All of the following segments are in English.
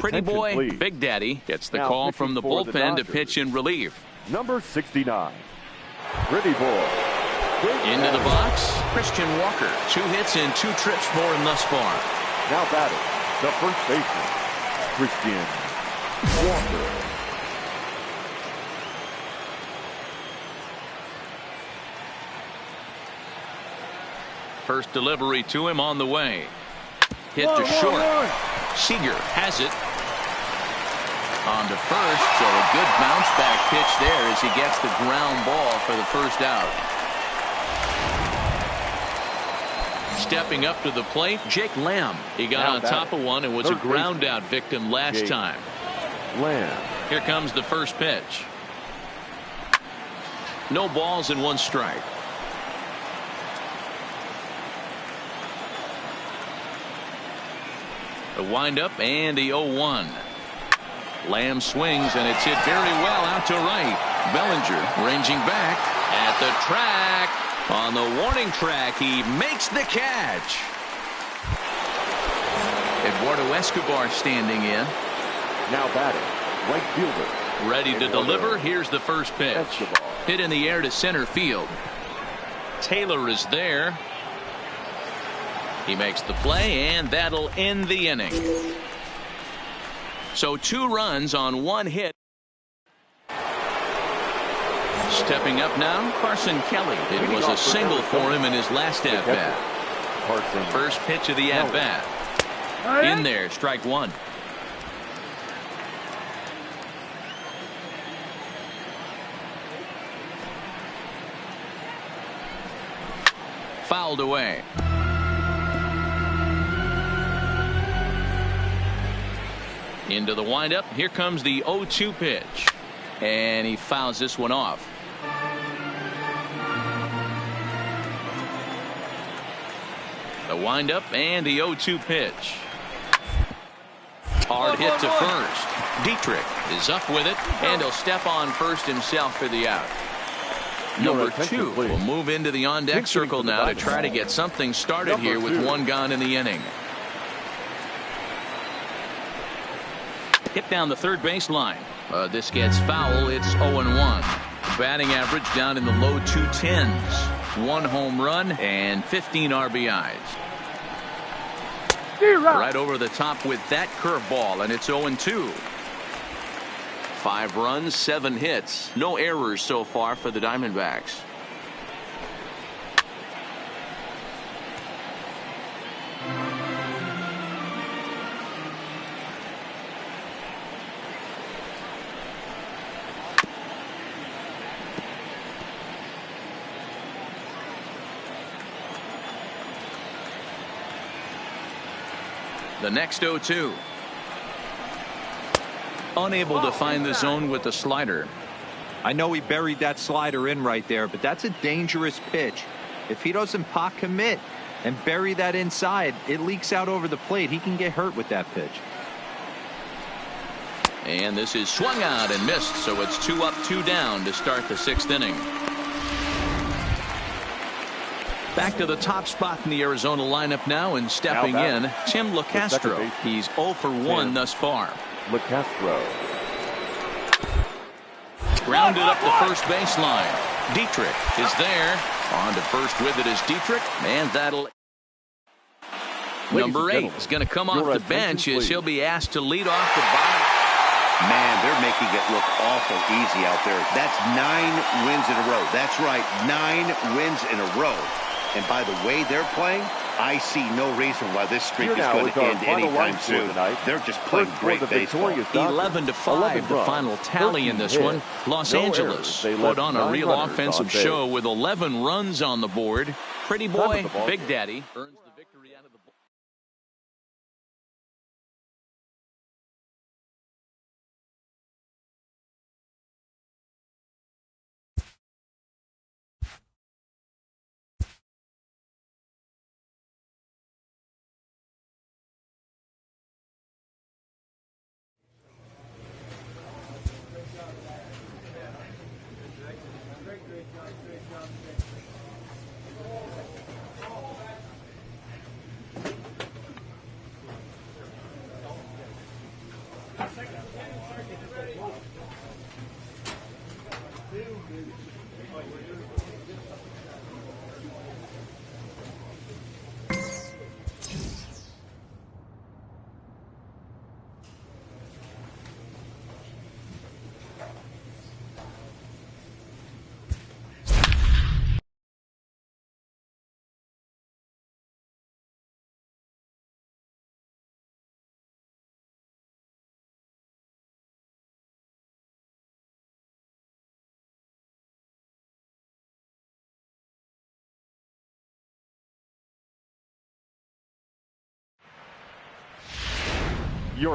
Pretty boy, please. Big Daddy gets the call from the bullpen to pitch in relief. Number 69, Pretty boy. Into the box, Christian Walker. 2 hits and 2 trips for him thus far. Now batting, the first baseman, Christian Walker. First delivery to him on the way. Hit to short. Seager has it. On to first, so a good bounce back pitch there as he gets the ground ball for the first out. Stepping up to the plate, Jake Lamb. He got on top of one and was a ground out victim last time. Lamb. Here comes the first pitch. No balls and 1 strike. The windup and the 0-1. Lamb swings and it's hit very well out to right. Bellinger ranging back at the track. On the warning track, he makes the catch. Eduardo Escobar standing in. Now batting, right fielder. Ready to deliver. Here's the first pitch. Escobar. Hit in the air to center field. Taylor is there. He makes the play, and that'll end the inning. So 2 runs on 1 hit. Stepping up now, Carson Kelly. It was a single for him in his last at-bat. First pitch of the at-bat. In there, strike 1. Fouled away. Into the windup. Here comes the 0-2 pitch. And he fouls this one off. The windup and the 0-2 pitch. Hard hit to first. Dietrich is up with it, and he'll step on first himself for the out. Number 2 will move into the on-deck circle now to try to get something started here with 1 gone in the inning. Hit down the third baseline. This gets foul. It's 0-1. Batting average down in the low 210s. 1 home run and 15 RBIs. Right over the top with that curveball, and it's 0-2. 5 runs, 7 hits. No errors so far for the Diamondbacks. The next 0-2. Unable to find the zone with the slider. I know he buried that slider in right there, but that's a dangerous pitch. If he doesn't pot commit and bury that inside, it leaks out over the plate. He can get hurt with that pitch. And this is swung out and missed, so it's 2 up, 2 down to start the 6th inning. Back to the top spot in the Arizona lineup now, and stepping in, Tim LeCastro. He's 0 for 1 thus far. LeCastro. Grounded up the first baseline. Dietrich is there. On to first with it is Dietrich, and that'll... Number 8 is going to come off the bench as he'll be asked to lead off the bottom. Man, they're making it look awful easy out there. That's 9 wins in a row. That's right, 9 wins in a row. And by the way they're playing, I see no reason why this streak is going to end anytime soon. They're just playing great baseball. 11-5, the final tally in this one. Los Angeles put on a real offensive show with 11 runs on the board. Pretty boy, Big Daddy earns the victory out of the ball.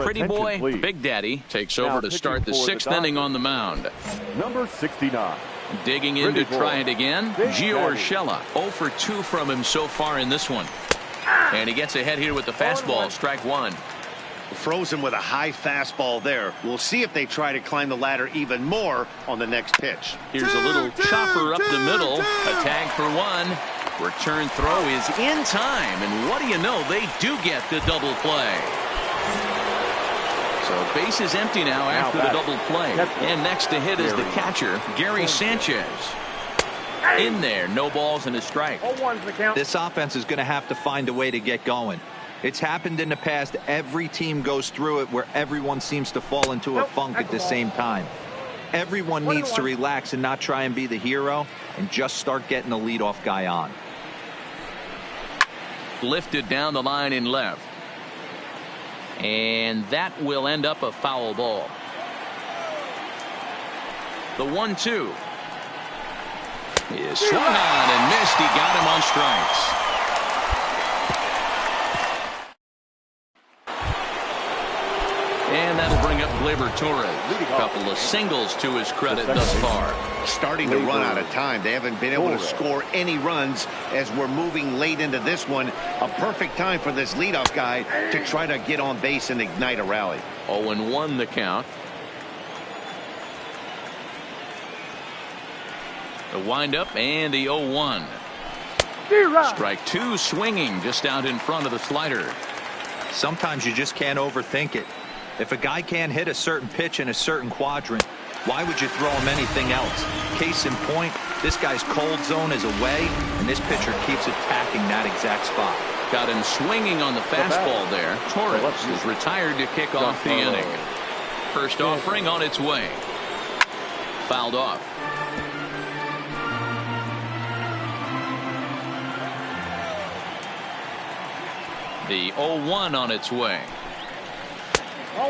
Pretty boy, please. Big Daddy takes over to start the 6th inning on the mound. Number 69. Digging in to try it again, Gio Urshela. 0 for 2 from him so far in this one. And he gets ahead here with the fastball, strike 1. Frozen with a high fastball there. We'll see if they try to climb the ladder even more on the next pitch. Here's a little chopper up the middle. A tag for 1. Return throw is in time. And what do you know? They do get the double play. So base is empty now after the double play. And next to hit is the catcher, Gary Sanchez. In there, no balls and a strike. This offense is going to have to find a way to get going. It's happened in the past. Every team goes through it where everyone seems to fall into a funk at the same time. Everyone needs to relax and not try and be the hero and just start getting the leadoff guy on. Lifted down the line in left. And that will end up a foul ball. The 1-2 is swung on and missed. He got him on strikes. And that'll bring up Gleyber Torres. A couple of singles to his credit thus far. Starting to run out of time. They haven't been able to score any runs as we're moving late into this one. A perfect time for this leadoff guy to try to get on base and ignite a rally. 0-1 the count. The windup and the 0-1. Strike 2 swinging just out in front of the slider. Sometimes you just can't overthink it. If a guy can't hit a certain pitch in a certain quadrant, why would you throw him anything else? Case in point, this guy's cold zone is away, and this pitcher keeps attacking that exact spot. Got him swinging on the fastball there. Torres is retired to kick off the inning. First offering on its way. Fouled off. The 0-1 on its way.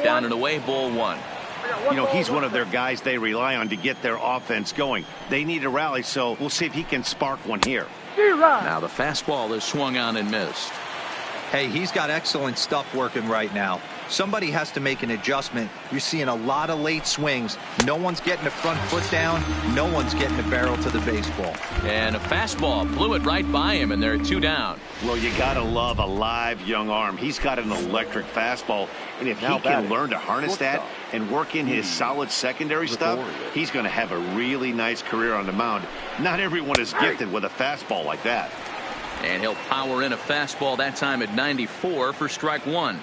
Down and away, ball 1. You know, he's one of their guys they rely on to get their offense going. They need a rally, so we'll see if he can spark one here. Now the fastball is swung on and missed. Hey, he's got excellent stuff working right now. Somebody has to make an adjustment. You're seeing a lot of late swings. No one's getting the front foot down. No one's getting the barrel to the baseball. And a fastball blew it right by him, and they're 2 down. Well, you got to love a live young arm. He's got an electric fastball, and if he can learn to harness that and work in his solid secondary stuff, he's going to have a really nice career on the mound. Not everyone is gifted with a fastball like that. And he'll power in a fastball that time at 94 for strike 1.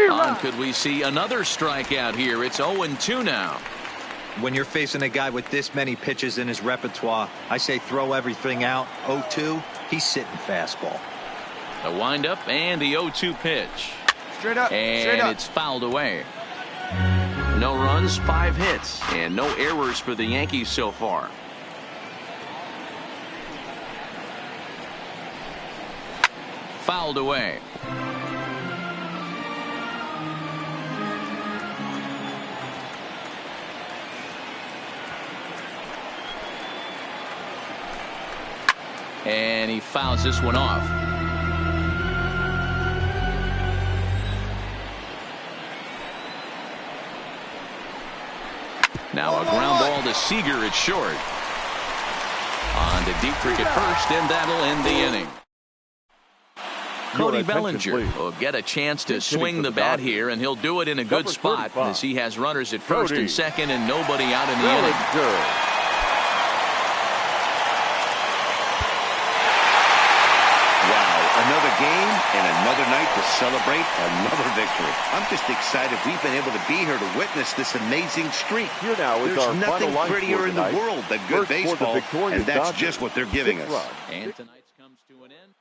On could we see another strikeout here? It's 0-2 now. When you're facing a guy with this many pitches in his repertoire, I say throw everything out. 0-2, he's sitting fastball. The windup and the 0-2 pitch. Straight up. And it's fouled away. No runs, 5 hits, and no errors for the Yankees so far. Fouled away. And he fouls this one off. Now a ground ball to Seager at short. On to Dietrich at first, and that'll end the inning. Cody Bellinger will get a chance to swing the bat here, and he'll do it in a good spot as he has runners at first and second and nobody out in the inning. Another game and another night to celebrate another victory. I'm just excited we've been able to be here to witness this amazing streak. Here now is There's our nothing final prettier in the world than good baseball, and that's just what they're giving us. And tonight's comes to an end.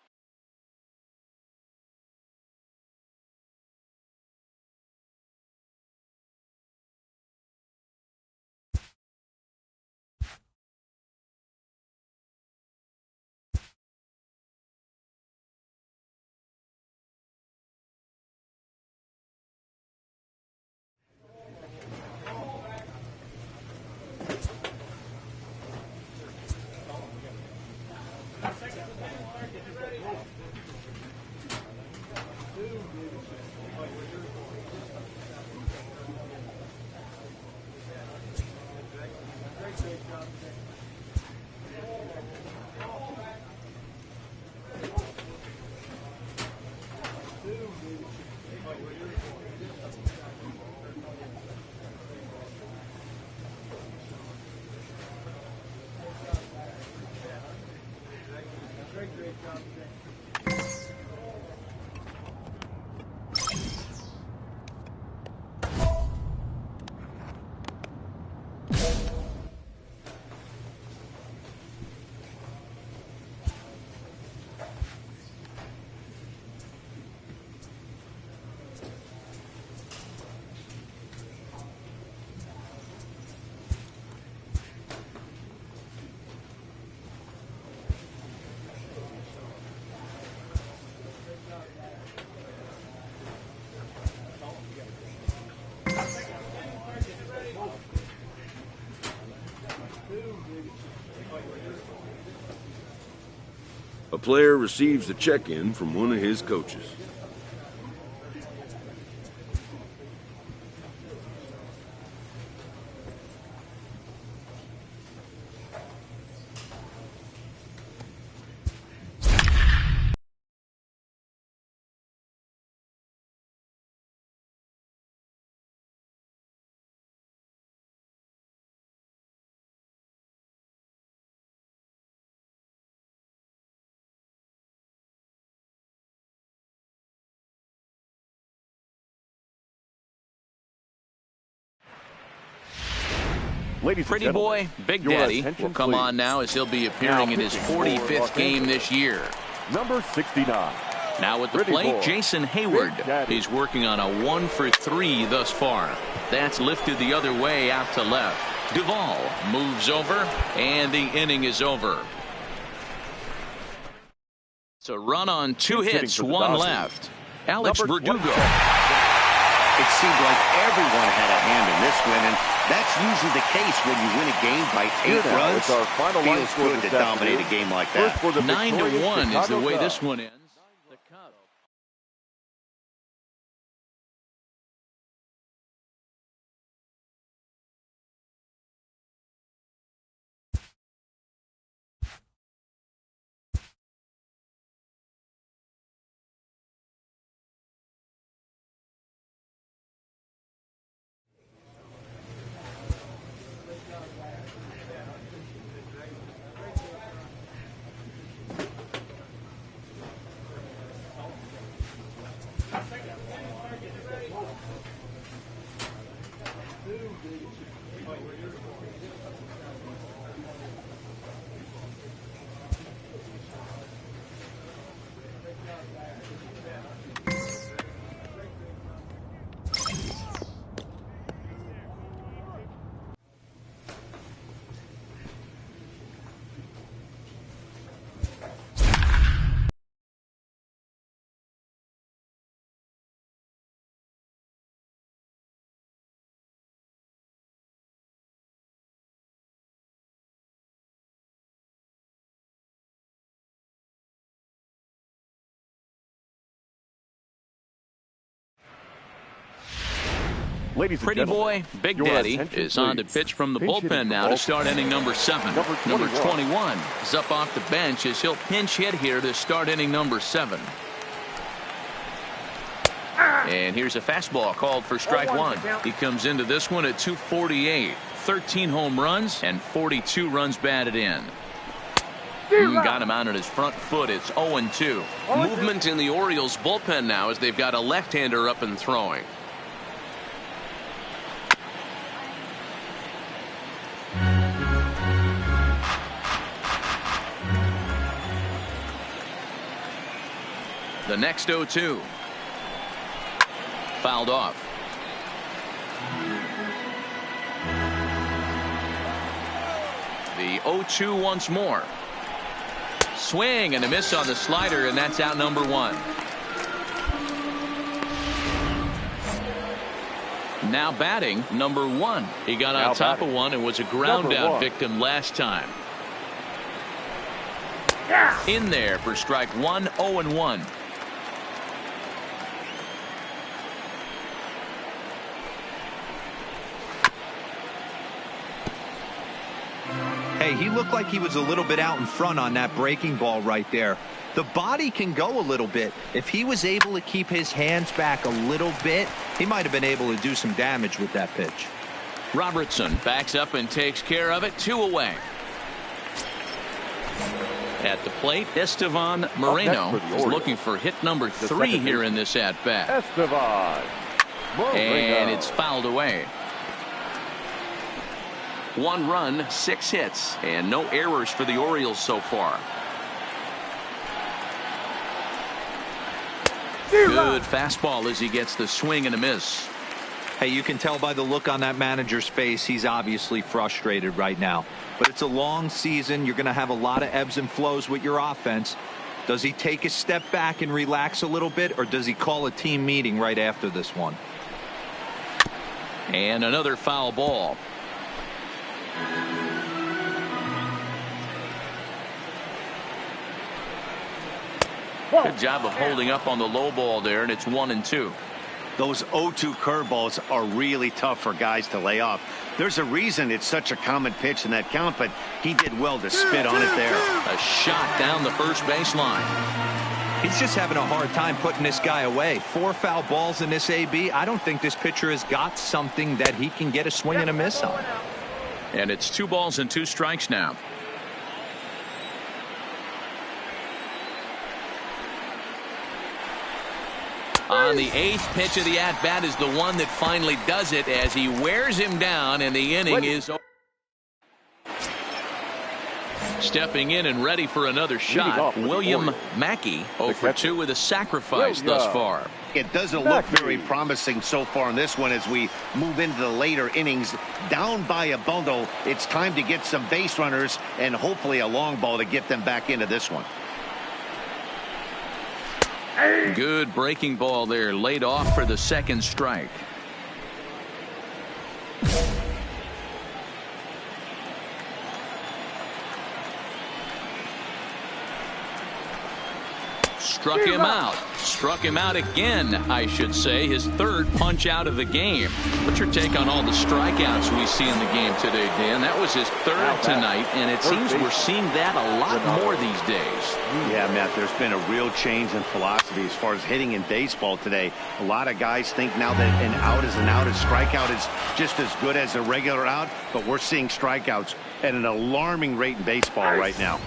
A player receives a check-in from one of his coaches. Pretty Boy, Big Daddy will come on now as he'll be appearing in his 45th game this year. Number 69. Now at the plate, Jason Hayward. He's working on a 1-for-3 thus far. That's lifted the other way out to left. Duvall moves over, and the inning is over. It's a run on 2 hits, 1 left. Alex Verdugo. It seemed like everyone had a hand in this win, and that's usually the case when you win a game by 8 runs. Feels good to dominate a game like that. 9-1 is the way this one ends. Ladies and Pretty gentlemen, boy, Big your Daddy attention, is on to please. pitch from the Pinch hitting bullpen for now to Baltimore. start inning number 7. Number 21 is up off the bench as he'll pinch hit here to start inning number 7. And here's a fastball called for strike 1. He comes into this one at 248. 13 home runs and 42 runs batted in. Got him out on his front foot. It's 0-2. Movement in the Orioles bullpen now as they've got a left-hander up and throwing. The next 0-2. Fouled off. The 0-2 once more. Swing and a miss on the slider, and that's out number 1. Now batting number 1. He got on top of one and was a ground out victim last time. In there for strike 1, 0-1. Hey, he looked like he was a little bit out in front on that breaking ball right there. The body can go a little bit. If he was able to keep his hands back a little bit, he might have been able to do some damage with that pitch. Robertson backs up and takes care of it. 2 away. At the plate, Estevan Moreno is looking for hit number 3 here in this at-bat. Estevan Moreno. And it's fouled away. 1 run, 6 hits, and no errors for the Orioles so far. Good fastball as he gets the swing and a miss. Hey, you can tell by the look on that manager's face, he's obviously frustrated right now. But it's a long season. You're going to have a lot of ebbs and flows with your offense. Does he take a step back and relax a little bit, or does he call a team meeting right after this one? And another foul ball. Good job of holding up on the low ball there, and it's 1-2. Those 0-2 curveballs are really tough for guys to lay off. There's a reason it's such a common pitch in that count, but he did well to spit on it there. A shot down the first baseline. He's just having a hard time putting this guy away. 4 foul balls in this AB. I don't think this pitcher has got something that he can get a swing and a miss on. And it's 2 balls and 2 strikes now. On the 8th pitch of the at-bat is the one that finally does it as he wears him down, and the inning is over. Stepping in and ready for another shot, William Mackey 0-for-2 with a sacrifice thus far. It doesn't look very promising so far in this one as we move into the later innings. Down by a bundle, it's time to get some base runners and hopefully a long ball to get them back into this one. Good breaking ball there, laid off for the second strike. Struck him out again, I should say. His 3rd punch out of the game. What's your take on all the strikeouts we see in the game today, Dan? That was his 3rd tonight, and it seems we're seeing that a lot more these days. Yeah, Matt, there's been a real change in philosophy as far as hitting in baseball today. A lot of guys think now that an out is an out, a strikeout is just as good as a regular out, but we're seeing strikeouts at an alarming rate in baseball right now.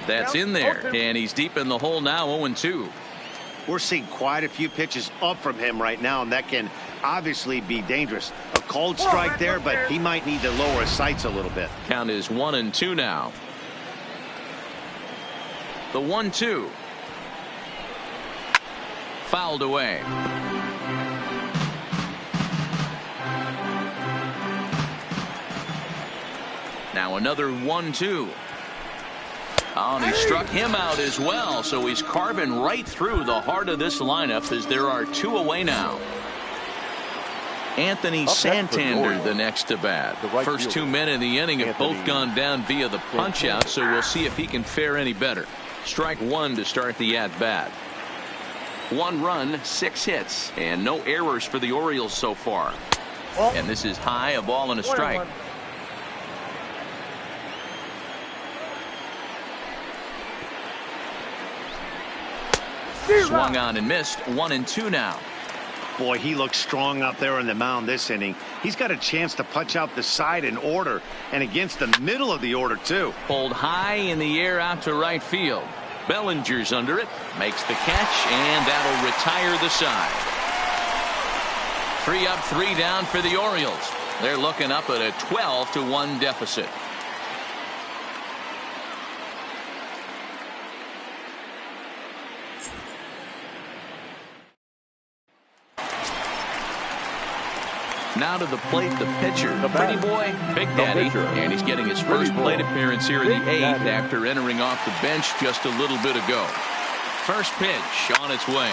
That's in there, and he's deep in the hole now, 0-2. We're seeing quite a few pitches up from him right now, and that can obviously be dangerous. A cold strike there, but he might need to lower his sights a little bit. Count is 1-2 now. The 1-2. Fouled away. Now another 1-2. Oh, and he struck him out as well, so he's carving right through the heart of this lineup as there are 2 away now. Anthony Santander the next to bat. First 2 men in the inning have both gone down via the punch out, so we'll see if he can fare any better. Strike 1 to start the at bat. 1 run, 6 hits, and no errors for the Orioles so far. And this is high, a ball and a strike. Swung on and missed. 1-2 now. Boy, he looks strong out there on the mound this inning. He's got a chance to punch out the side in order, and against the middle of the order, too. Pulled high in the air out to right field. Bellinger's under it, makes the catch, and that'll retire the side. 3 up, 3 down for the Orioles. They're looking up at a 12-1 deficit. Now to the plate, the pitcher, the pretty boy, Big Daddy, and he's getting his first plate appearance here in the 8th after entering off the bench just a little bit ago. First pitch on its way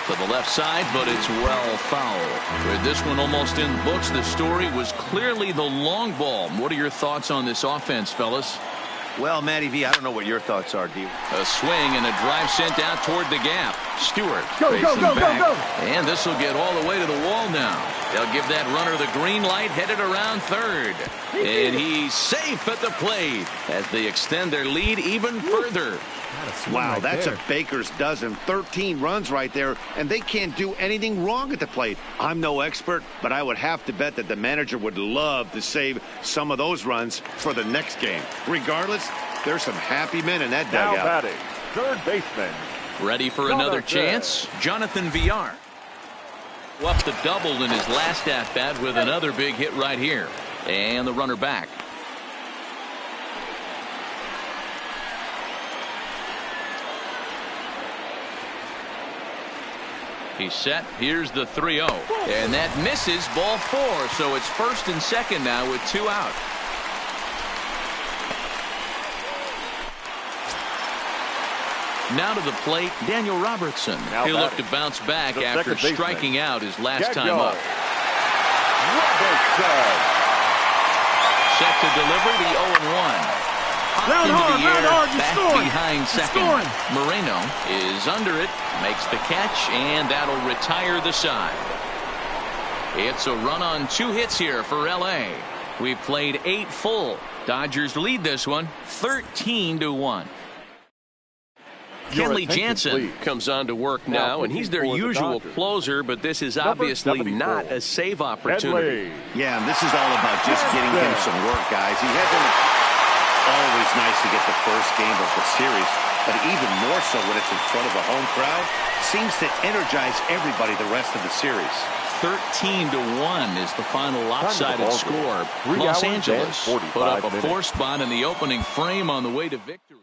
to the left side, but it's well foul. With this one almost in the books, the story was clearly the long ball. What are your thoughts on this offense, fellas? Well, Matty V, I don't know what your thoughts are, D. A swing and a drive sent out toward the gap. Stewart facing back. And this will get all the way to the wall now. They'll give that runner the green light, headed around third. And he's safe at the plate as they extend their lead even further. Wow, that's a baker's dozen. 13 runs right there, and they can't do anything wrong at the plate. I'm no expert, but I would have to bet that the manager would love to save some of those runs for the next game. Regardless, there's some happy men in that dugout. Now batting, third baseman. Ready for another chance? Jonathan Villar. Up the double in his last at-bat with another big hit right here. And the runner back. He's set. Here's the 3-0. And that misses, ball 4. So it's first and second now with 2 out. Now to the plate, Daniel Robertson. He'll look to bounce back after striking out his last time up. Set to deliver the 0-1. Popped into the air, back behind second. Moreno is under it, makes the catch, and that'll retire the side. It's a run on 2 hits here for LA. We've played 8 full. Dodgers lead this one 13-1. Kenley Jansen comes on to work now, and he's their usual closer, but this is obviously not a save opportunity. Yeah, and this is all about just getting him some work, guys. He hasn't always nice to get the first game of the series, but even more so when it's in front of a home crowd, seems to energize everybody the rest of the series. 13-1 is the final lopsided score. Los Angeles put up a 4 spot in the opening frame on the way to victory.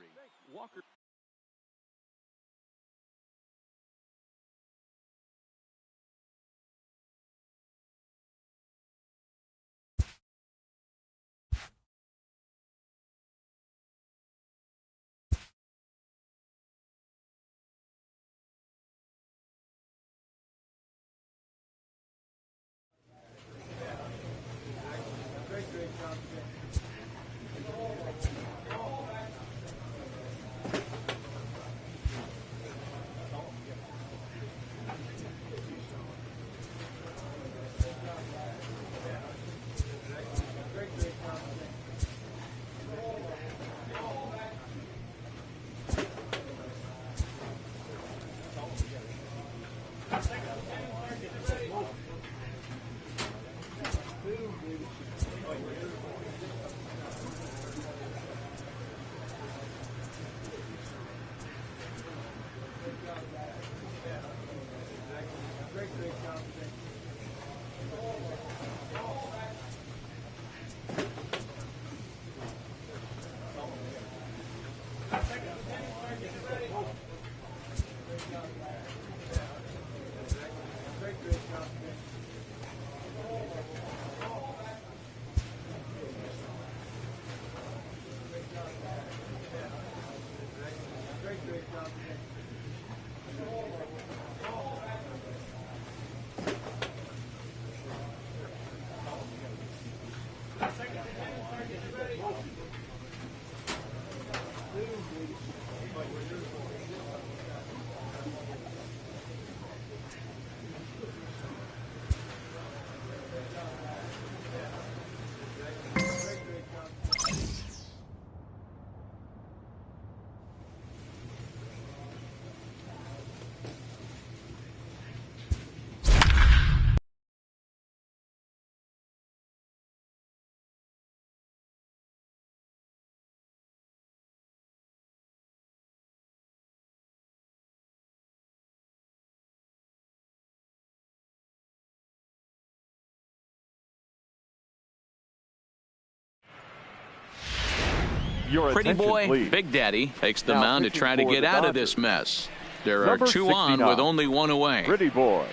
Your Pretty attention, boy, please. Big Daddy takes the Now mound to pitching try to for get the out of Dodgers. this mess. There are Number 2 on 69. with only 1 away. Pretty boy,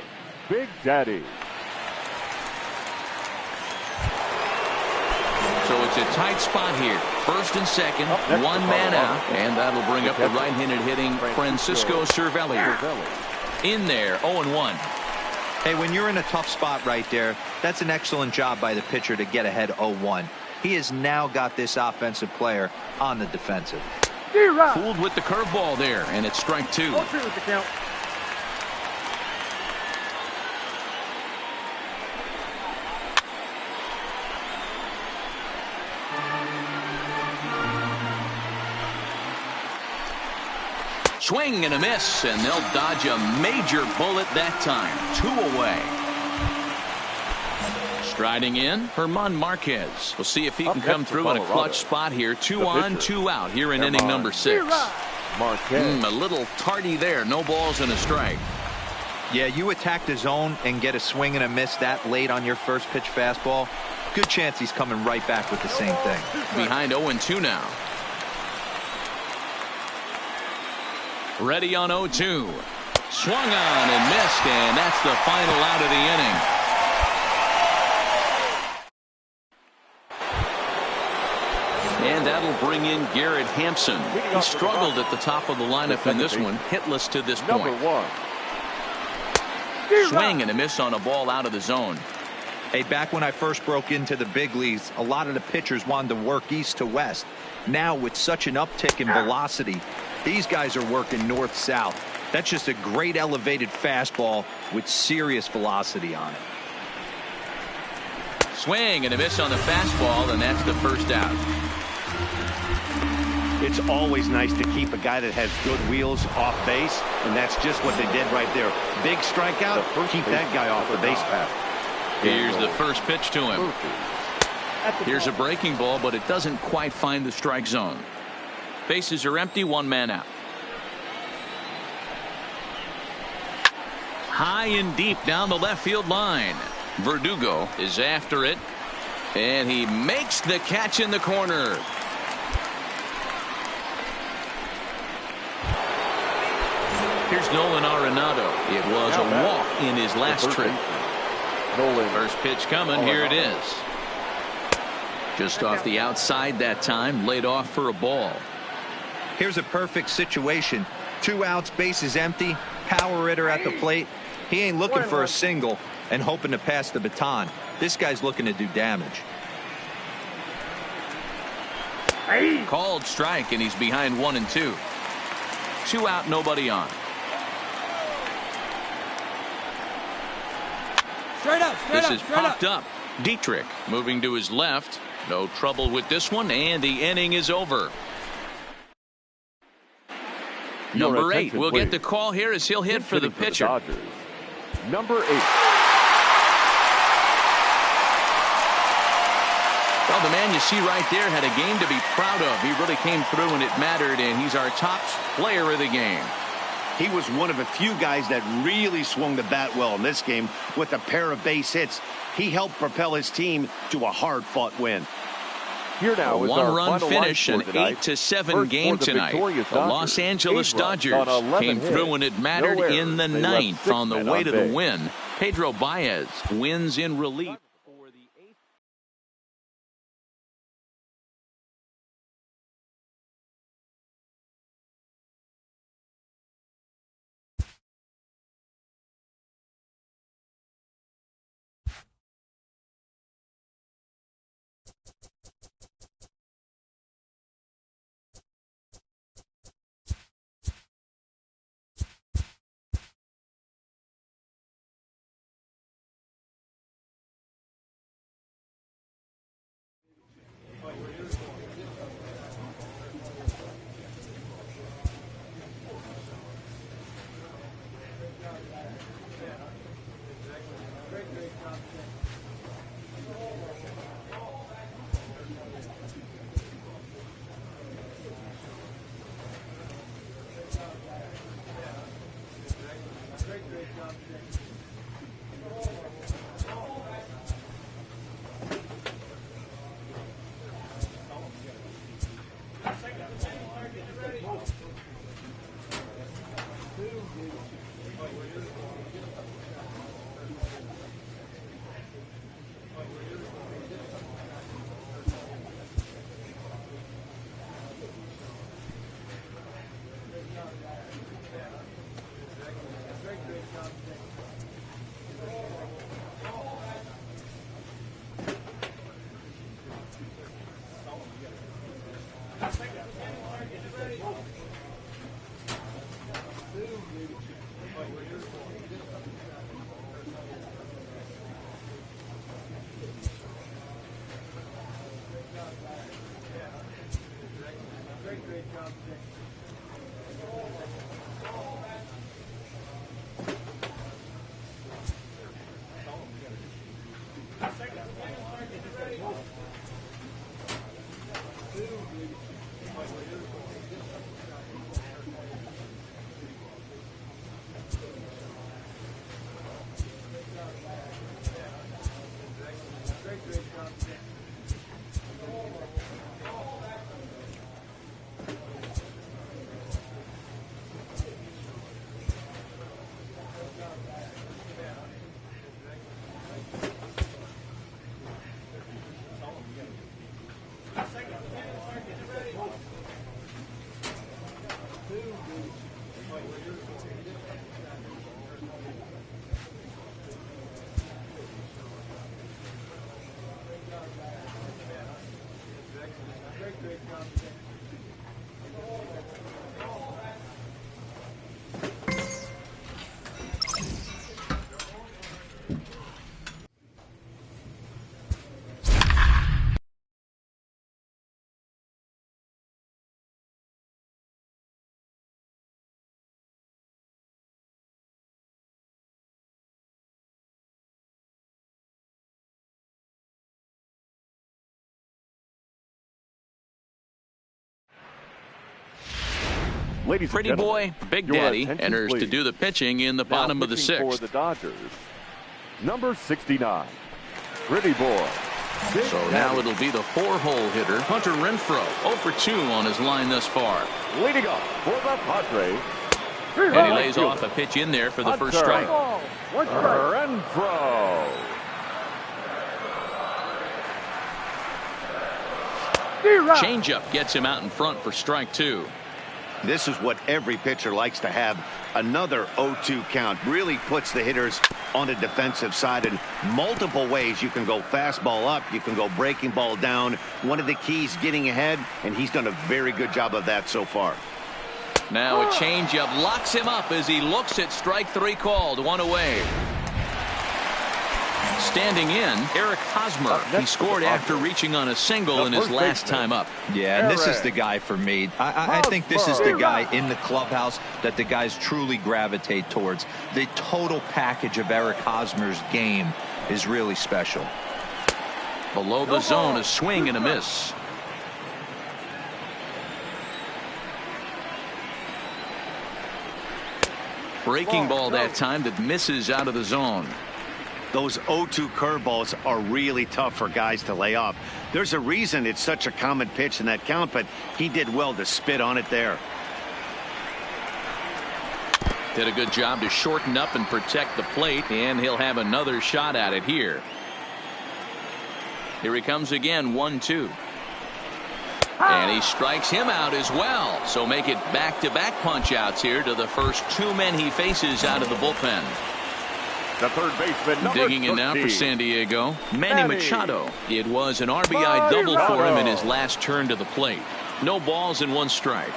Big Daddy. So it's a tight spot here. First and second, Up next 1 to man Colorado. out, and that'll bring up the right-handed hitting Francisco Cervelli. In there, 0-1. Hey, when you're in a tough spot right there, that's an excellent job by the pitcher to get ahead 0-1. He has now got this offensive player on the defensive. Fooled with the curveball there, and it's strike 2. Swing and a miss, and they'll dodge a major bullet that time. 2 away. Striding in, Herman Marquez. We'll see if he can come through in a clutch spot here. 2 on, 2 out here in inning number 6. Marquez. A little tardy there. No balls and a strike. Yeah, you attack the zone and get a swing and a miss that late on your first pitch fastball. Good chance he's coming right back with the same thing. Behind 0-2 now. Ready on 0-2. Swung on and missed, and that's the final out of the inning. And that'll bring in Garrett Hampson. He struggled at the top of the lineup in this one, hitless to this Number point. 1. Swing and a miss on a ball out of the zone. Hey, back when I first broke into the big leagues, a lot of the pitchers wanted to work east to west. Now, with such an uptick in velocity, these guys are working north-south. That's just a great elevated fastball with serious velocity on it. Swing and a miss on the fastball, and that's the first out. It's always nice to keep a guy that has good wheels off base, and that's just what they did right there. Big strikeout, keep that guy off the base path. Here's the first pitch to him. Here's a breaking ball, but it doesn't quite find the strike zone. Bases are empty, 1 man out. High and deep down the left field line. Verdugo is after it, and he makes the catch in the corner. Here's Nolan Arenado. It was a walk in his last trip. First pitch coming. Here it is. Just off the outside that time. Laid off for a ball. Here's a perfect situation. 2 outs, bases empty, power hitter at the plate. He ain't looking for a single and hoping to pass the baton. This guy's looking to do damage. Called strike, and he's behind 1-2. 2 out, nobody on. This is popped up. Dietrich moving to his left. No trouble with this one, and the inning is over. Number 8 will get the call here as he'll hit for the pitcher. Number 8. Well, the man you see right there had a game to be proud of. He really came through and it mattered, and he's our top player of the game. He was one of a few guys that really swung the bat well in this game with a pair of base hits. He helped propel his team to a hard-fought win. Here now A is our 1-run final finish, line an for tonight. 8-7 game tonight. victorious The Los Angeles 8 runs Dodgers on 11 came through and it hits. mattered No errors. in the They left 9th 6 on the men way on to the base. win. Pedro Baez wins in relief. Ladies Pretty and boy, gentlemen, Big your Daddy attention, enters to please. do the pitching in the Now bottom of the pitching for sixth. the Dodgers, number 69, Pretty boy. Big So Daddy. now it'll be the four-hole hitter, Hunter Renfroe, 0 for 2 on his line thus far. Leading off for the Padres. And he lays off a pitch in there for the first strike. Renfroe. Changeup gets him out in front for strike 2. This is what every pitcher likes to have. Another 0-2 count really puts the hitters on the defensive side in multiple ways. You can go fastball up, you can go breaking ball down. One of the keys, getting ahead, and he's done a very good job of that so far. Now a changeup locks him up as he looks at strike 3 called, 1 away. Standing in, Eric Hosmer. He scored after reaching on a single in his last time up. Yeah, and this is the guy for me. I think this is the guy in the clubhouse that the guys truly gravitate towards. The total package of Eric Hosmer's game is really special. Below the zone, a swing and a miss. Breaking ball that time that misses out of the zone. Those 0-2 curveballs are really tough for guys to lay off. There's a reason it's such a common pitch in that count, but he did well to spit on it there. Did a good job to shorten up and protect the plate, and he'll have another shot at it here. Here he comes again, 1-2. And he strikes him out as well. So make it back-to-back punch-outs here to the first 2 men he faces out of the bullpen. The third baseman, number Digging in now for San Diego, Manny Machado. It was an RBI double for him in his last turn to the plate. No balls and 1 strike.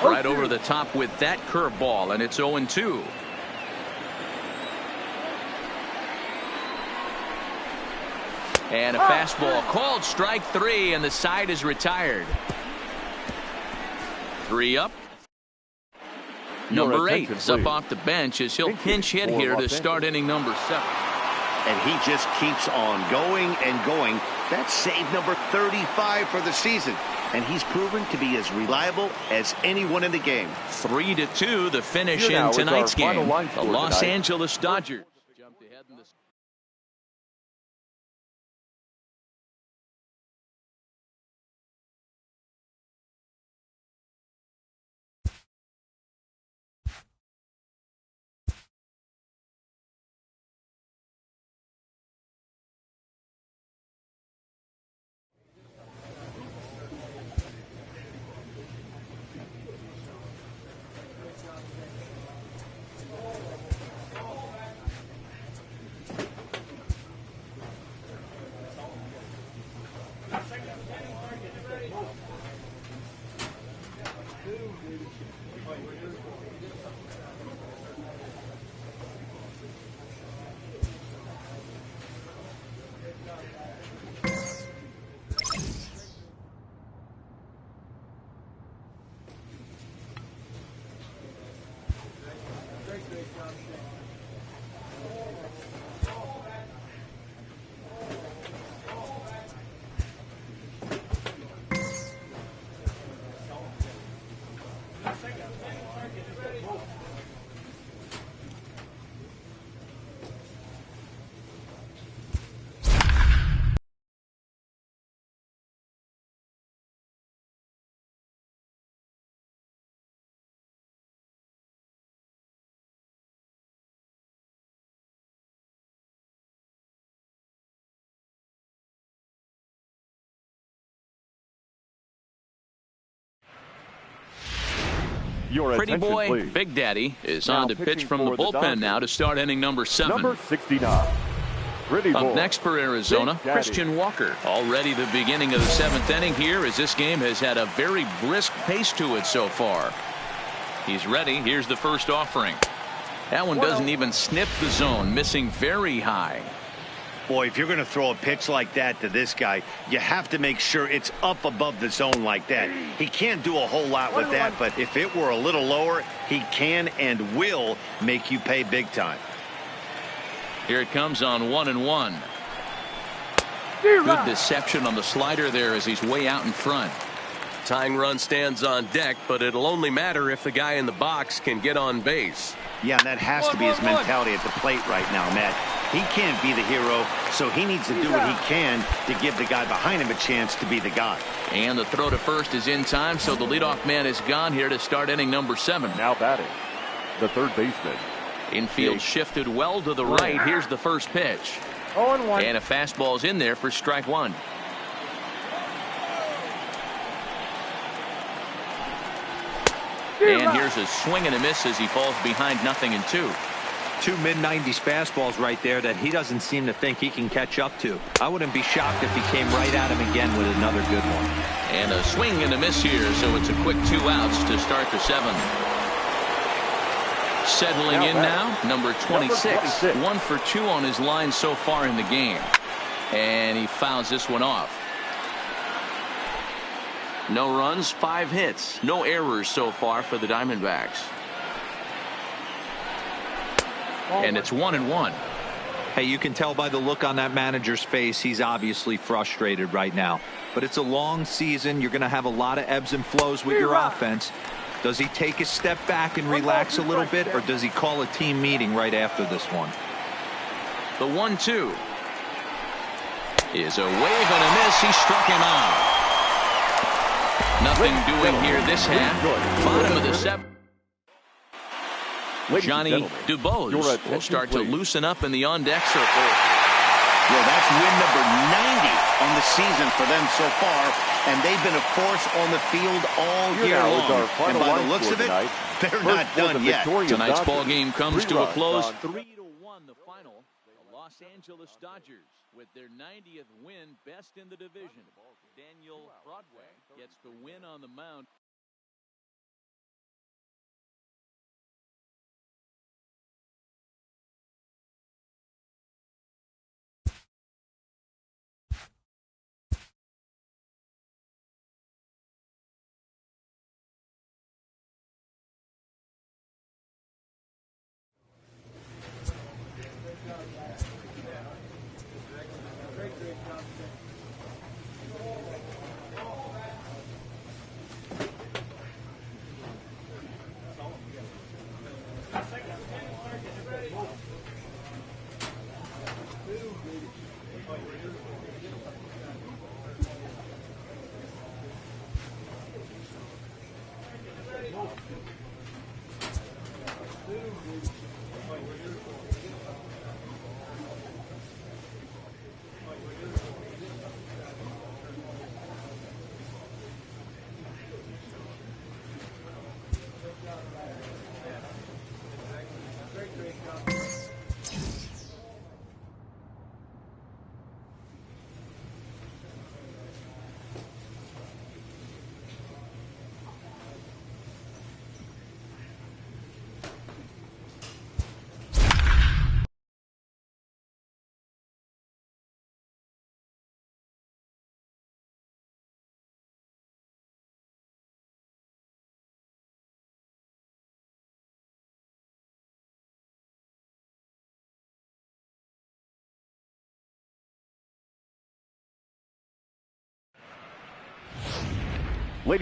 Right over the top with that curveball, and it's 0-2. And a fastball called strike 3, and the side is retired. 3 up. Number 8 is up off the bench as he'll pinch hit here to start inning number 7. And he just keeps on going and going. That's save number 35 for the season. And he's proven to be as reliable as anyone in the game. 3-2 the finish Here now in is tonight's our final game. line The score Los tonight. Angeles Dodgers jumped ahead in the Your Pretty attention, boy, please. Big Daddy is Now on to pitch pitching from the for the bullpen Dodgers. now to start inning number 7. Number 69. Pretty Up boy. next for Arizona, Big Daddy. Christian Walker. Already the beginning of the 7th inning here, as this game has had a very brisk pace to it so far. He's ready. Here's the first offering. That one doesn't even sniff the zone, missing very high. Boy, if you're going to throw a pitch like that to this guy, you have to make sure it's up above the zone like that. He can't do a whole lot with that, but if it were a little lower, he can and will make you pay big time. Here it comes on 1-1. Good deception on the slider there as he's way out in front. Tying run stands on deck, but it'll only matter if the guy in the box can get on base. Yeah, and that has to be his mentality at the plate right now, Matt. He can't be the hero, so he needs to do what he can to give the guy behind him a chance to be the guy. And the throw to first is in time, so the leadoff man is gone here to start inning number 7. Now batting, the third baseman. Infield shifted well to the right. Here's the first pitch. 0-1. And a fastball's in there for strike 1. And here's a swing and a miss as he falls behind 0-2. 2 mid-90s fastballs right there that he doesn't seem to think he can catch up to. I wouldn't be shocked if he came right at him again with another good one. And a swing and a miss here, so it's a quick 2 outs to start the 7th. Settling in now, number 26. 1 for 2 on his line so far in the game. And he fouls this one off. No runs, 5 hits, no errors so far for the Diamondbacks. And it's 1-1. Hey, you can tell by the look on that manager's face, he's obviously frustrated right now. But it's a long season. You're going to have a lot of ebbs and flows with your offense. Does he take a step back and relax a little bit, or does he call a team meeting right after this one? The 1-2 is a wave and a miss. He struck him out. Nothing doing here this half. Bottom of the 7th. Johnny Dubose will start to loosen up in the on-deck circle. Yeah, that's win number 90 on the season for them so far, and they've been a force on the field all year long. And by the looks of it, they're not done yet. Tonight's ball game comes to a close. 3-1 the final. The Los Angeles Dodgers with their 90th win, best in the division. Daniel Broadway gets the win on the mound.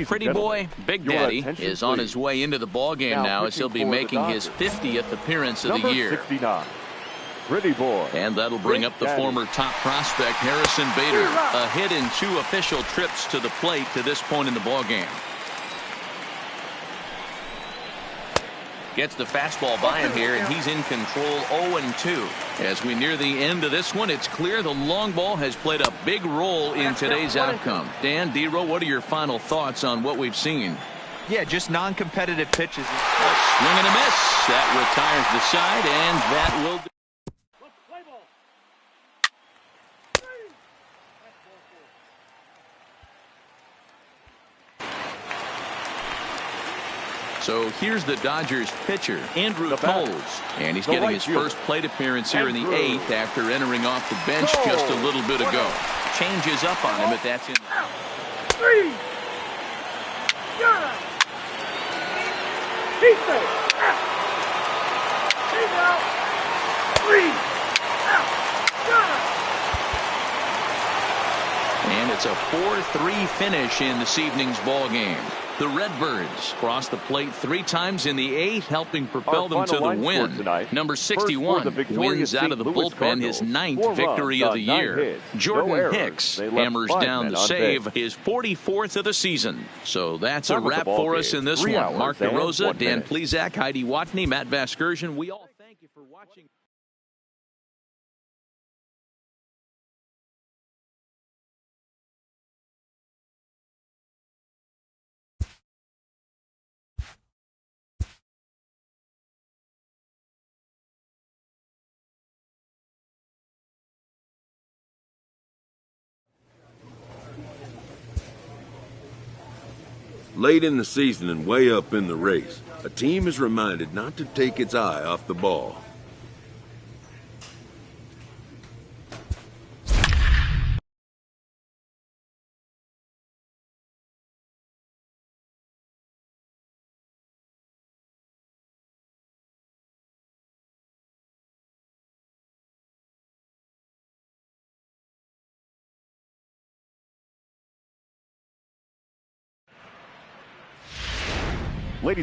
Pretty boy, Big Daddy is on his way into the ball game now as he'll be making his 50th appearance of the year. 69. Pretty boy. And that'll bring up the former top prospect Harrison Bader. A hit in 2 official trips to the plate to this point in the ball game. Gets the fastball by him here, and he's in control 0-2. As we near the end of this one, it's clear the long ball has played a big role in today's outcome. Dan, D-Row, what are your final thoughts on what we've seen? Yeah, just non-competitive pitches. A swing and a miss. That retires the side, and that will do. So here's the Dodgers pitcher, Andrew Coles, and he's getting his first plate appearance here in the 8th after entering off the bench just a little bit ago. Changes up on him, but that's in. Three. He's safe. He's out. 3 out. And it's a 4-3 finish in this evening's ball game. The Redbirds cross the plate 3 times in the 8th, helping propel them to the win. Number 61 wins out of the bullpen his 9th victory of the year. Jordan Hicks hammers down the save, his 44th of the season. So that's a wrap for us in this one. Mark DeRosa, Dan Plesac, Heidi Watney, Matt Vasgersian. We all thank you for watching. Late in the season and way up in the race, a team is reminded not to take its eye off the ball.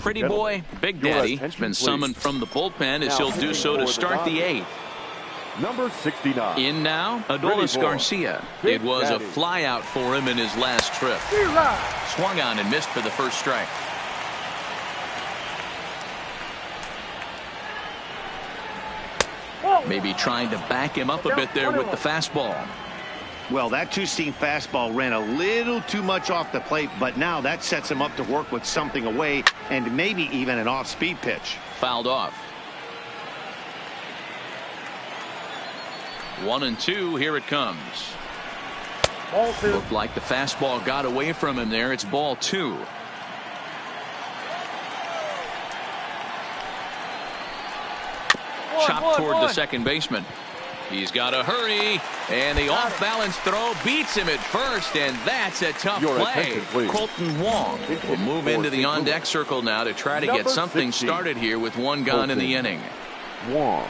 Pretty boy, Big Daddy, has been summoned from the bullpen as he'll do so to start the 8th. Number 69. In now, Adolis Garcia. It was a flyout for him in his last trip. Swung on and missed for the first strike. Maybe trying to back him up a bit there with the fastball. Well, that two-seam fastball ran a little too much off the plate, but now that sets him up to work with something away and maybe even an off-speed pitch. Fouled off. 1-2, here it comes. Looked like the fastball got away from him there. It's ball 2. Chopped toward the second baseman. He's got to hurry, and the off-balance throw beats him at first, and that's a tough play. Colton Wong will move into the on-deck circle now to try to get something started here with 1 gone in the inning. Wong.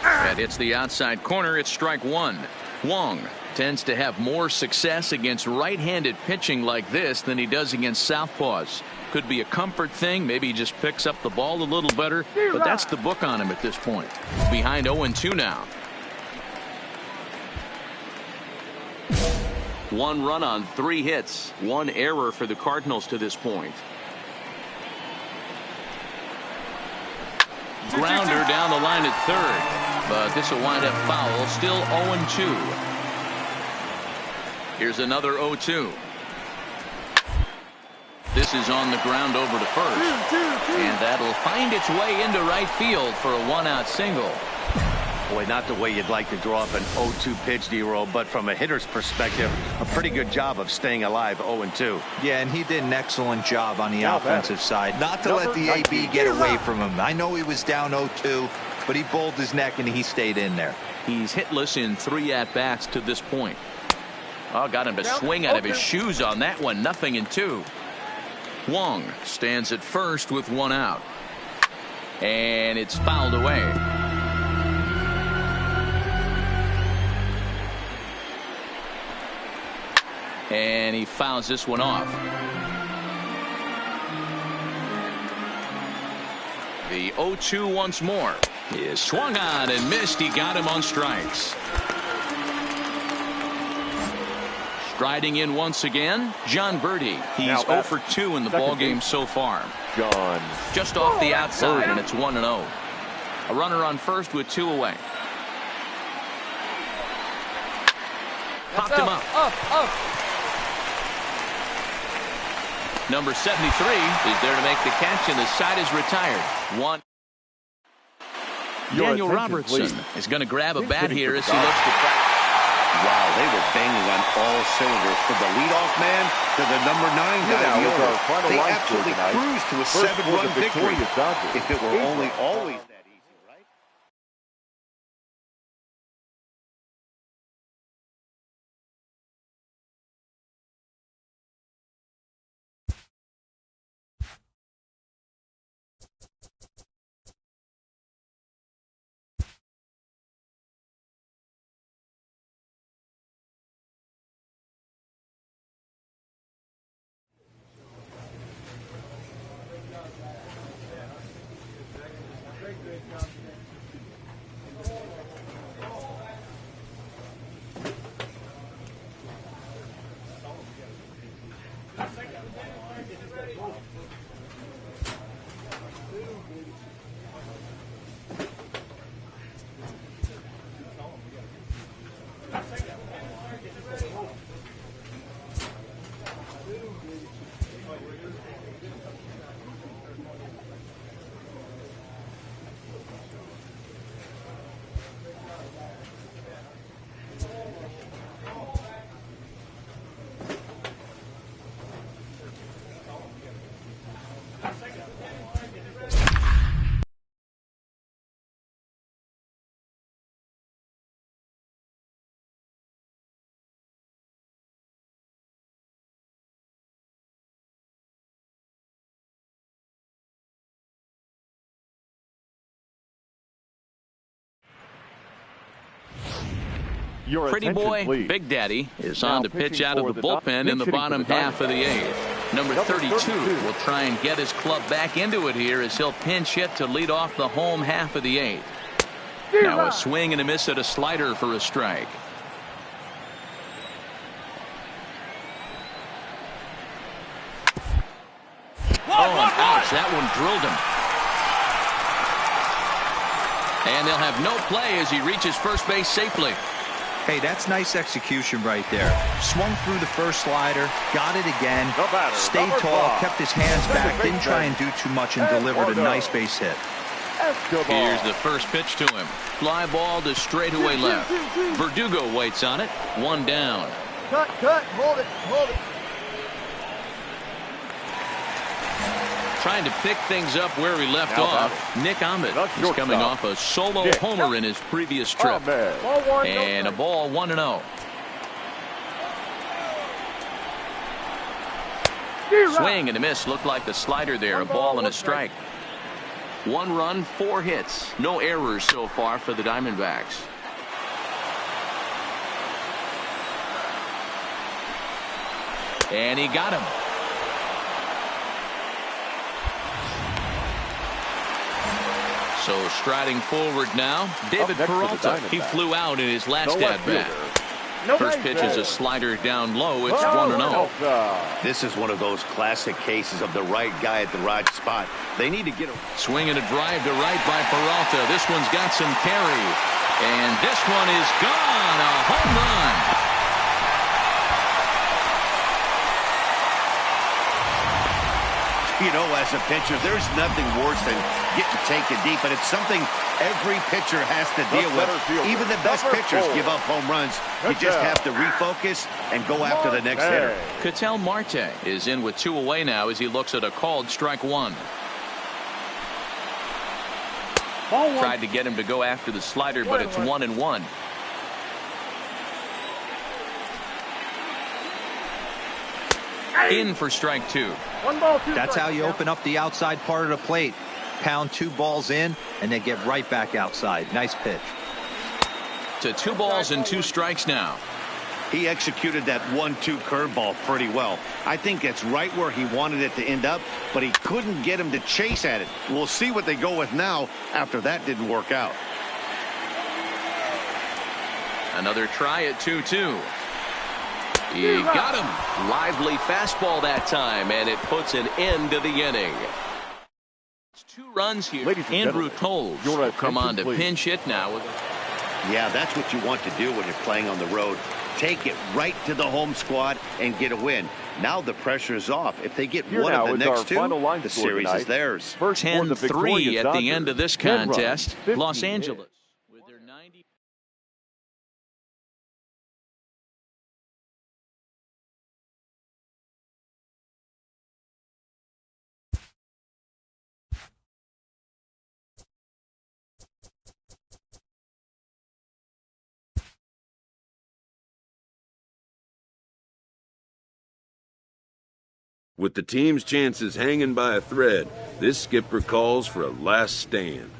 That hits the outside corner. It's strike 1. Wong tends to have more success against right-handed pitching like this than he does against southpaws. Could be a comfort thing. Maybe he just picks up the ball a little better, but that's the book on him at this point. Behind 0-2 now. 1 run on 3 hits. 1 error for the Cardinals to this point. Grounder down the line at third, but this will wind up foul. Still 0-2. Here's another 0-2. This is on the ground over to first, and that'll find its way into right field for a 1-out single. Boy, not the way you'd like to draw up an 0-2 pitch, D-Roll, but from a hitter's perspective, a pretty good job of staying alive 0-2. Yeah, and he did an excellent job on the offensive side. Not to let the AB get away from him. I know he was down 0-2, but he bowled his neck and he stayed in there. He's hitless in 3 at-bats to this point. Oh, got him to swing out of his shoes on that one. 0-2. Wong stands at first with 1 out. And it's fouled away. And he fouls this one off. The 0-2 once more. He is swung on and missed. He got him on strikes. Striding in once again, John Birdie. He's 0 for 2 in the ballgame so far. John. Just off the outside, and it's 1-0. A runner on first with 2 away. Popped him up. Number 73 is there to make the catch, and the side is retired. Daniel Robertson is going to grab a bat here as he looks to try. Wow, they were banging on all cylinders from the leadoff man to the number 9 guy in the order. They absolutely cruised to a 7-run victory. If it were only always that easy, right? Pretty boy, Big Daddy, is on to pitch out of the bullpen in the bottom half of the 8th. Number 32 will try and get his club back into it here as he'll pinch hit to lead off the home half of the 8th. Now a swing and a miss at a slider for a strike. Oh, and ouch, that one drilled him. And they'll have no play as he reaches first base safely. Hey, that's nice execution right there. Swung through the first slider, got it again, stayed tall, kept his hands back, didn't try and do too much, and delivered a nice base hit. Here's the first pitch to him. Fly ball to straightaway left. Verdugo waits on it. 1 down. Cut, hold it. Trying to pick things up where he left off. Nick Ahmed is coming off a solo homer in his previous trip. And a ball 1-0. Swing and a miss. Looked like the slider there. A ball and a strike. 1 run, 4 hits. No errors so far for the Diamondbacks. And he got him. So striding forward now, David Peralta. He flew out in his last at-bat. First pitch is a slider down low. It's 1-0. This is one of those classic cases of the right guy at the right spot. They need to get a swing and a drive to right by Peralta. This one's got some carry. And this one is gone. A home run. You know, as a pitcher, there's nothing worse than getting taken deep, but it's something every pitcher has to deal with. Even the best pitchers give up home runs. You just have to refocus and go after the next hitter. Ketel Marte is in with 2 away now as he looks at a called strike 1. Tried to get him to go after the slider, but it's 1-1. In for strike 2. That's how you open up the outside part of the plate. Pound 2 balls in and then get right back outside. Nice pitch. To 2 balls and 2 strikes now. He executed that 1-2 curveball pretty well. I think that's right where he wanted it to end up, but he couldn't get him to chase at it. We'll see what they go with now after that didn't work out. Another try at 2-2. He got him. Lively fastball that time, and it puts an end to the inning. It's 2 runs here. Andrew Toles will come on to pinch hit now. Yeah, that's what you want to do when you're playing on the road. take it right to the home squad and get a win. Now the pressure is off. If they get Here one now of the is our next two, final line the score series tonight. is theirs. First for the 10-3 victorious at the end of this 10 runs, contest. 50 Los hits. Angeles with their 90. With the team's chances hanging by a thread, this skipper calls for a last stand.